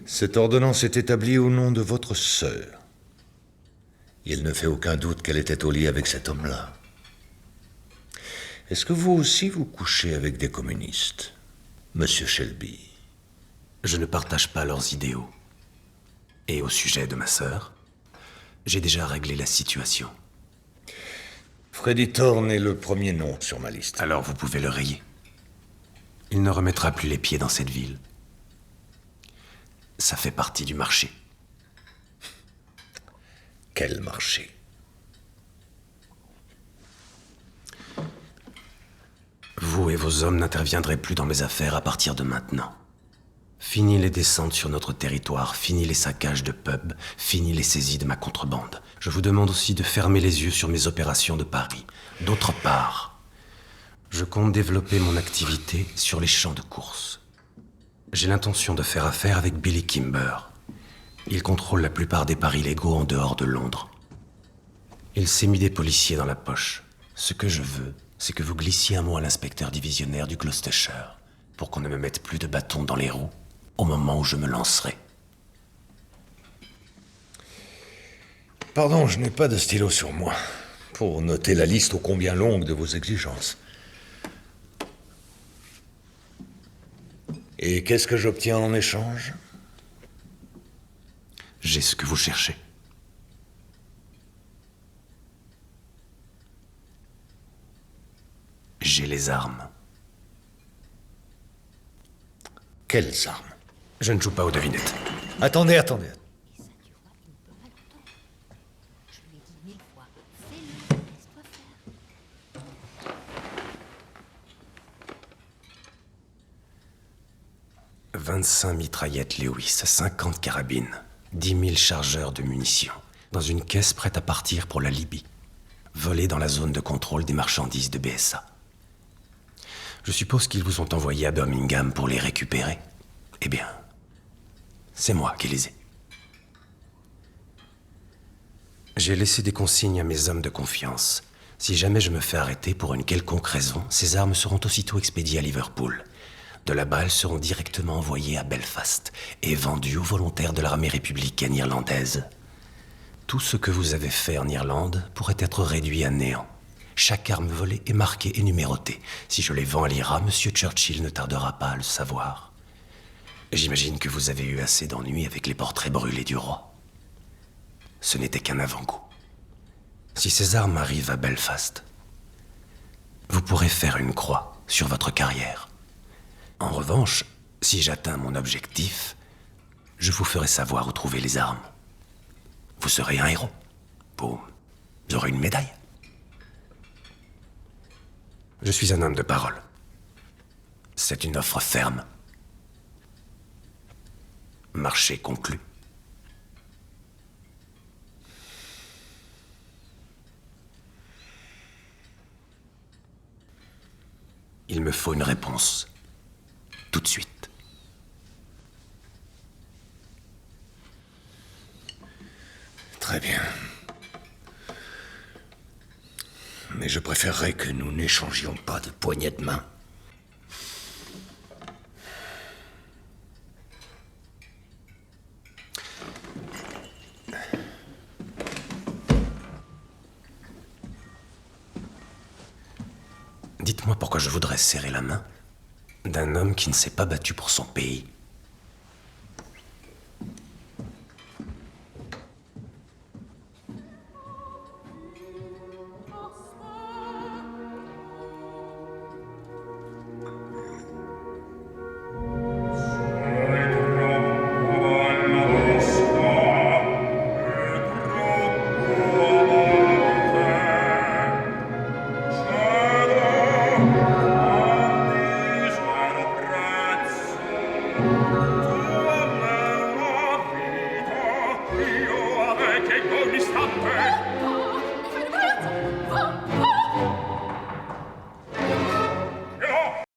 Cette ordonnance est établie au nom de votre sœur. Il ne fait aucun doute qu'elle était au lit avec cet homme-là. Est-ce que vous aussi vous couchez avec des communistes, Monsieur Shelby? Je ne partage pas leurs idéaux. Et au sujet de ma sœur, j'ai déjà réglé la situation. Freddy Thorne est le premier nom sur ma liste. Alors vous pouvez le rayer. Il ne remettra plus les pieds dans cette ville. Ça fait partie du marché. Quel marché? Vous et vos hommes n'interviendrez plus dans mes affaires à partir de maintenant. Fini les descentes sur notre territoire, fini les saccages de pubs, fini les saisies de ma contrebande. Je vous demande aussi de fermer les yeux sur mes opérations de Paris. D'autre part, je compte développer mon activité sur les champs de course. J'ai l'intention de faire affaire avec Billy Kimber. Il contrôle la plupart des paris légaux en dehors de Londres. Il s'est mis des policiers dans la poche. Ce que je veux, c'est que vous glissiez un mot à l'inspecteur divisionnaire du Gloucestershire pour qu'on ne me mette plus de bâton dans les roues au moment où je me lancerai. Pardon, je n'ai pas de stylo sur moi pour noter la liste ô combien longue de vos exigences. Et qu'est-ce que j'obtiens en échange? J'ai ce que vous cherchez. J'ai les armes. Quelles armes? Je ne joue pas aux devinettes. Attendez. Je lui ai dit 1000 fois, fais-le, laisse-toi faire. 25 mitraillettes Lewis, 50 carabines, 10 000 chargeurs de munitions, dans une caisse prête à partir pour la Libye, volée dans la zone de contrôle des marchandises de BSA. Je suppose qu'ils vous ont envoyés à Birmingham pour les récupérer. Eh bien, c'est moi qui les ai. J'ai laissé des consignes à mes hommes de confiance. Si jamais je me fais arrêter pour une quelconque raison, ces armes seront aussitôt expédiées à Liverpool. De là-bas, elles seront directement envoyées à Belfast et vendues aux volontaires de l'armée républicaine irlandaise. Tout ce que vous avez fait en Irlande pourrait être réduit à néant. Chaque arme volée est marquée et numérotée. Si je les vends à l'IRA, Monsieur Churchill ne tardera pas à le savoir. J'imagine que vous avez eu assez d'ennuis avec les portraits brûlés du roi. Ce n'était qu'un avant-goût. Si ces armes arrivent à Belfast, vous pourrez faire une croix sur votre carrière. En revanche, si j'atteins mon objectif, je vous ferai savoir où trouver les armes. Vous serez un héros. Boum. Vous aurez une médaille. Je suis un homme de parole. C'est une offre ferme. Marché conclu. Il me faut une réponse. Tout de suite. Très bien. Mais je préférerais que nous n'échangions pas de poignées de main. Dites-moi pourquoi je voudrais serrer la main d'un homme qui ne s'est pas battu pour son pays.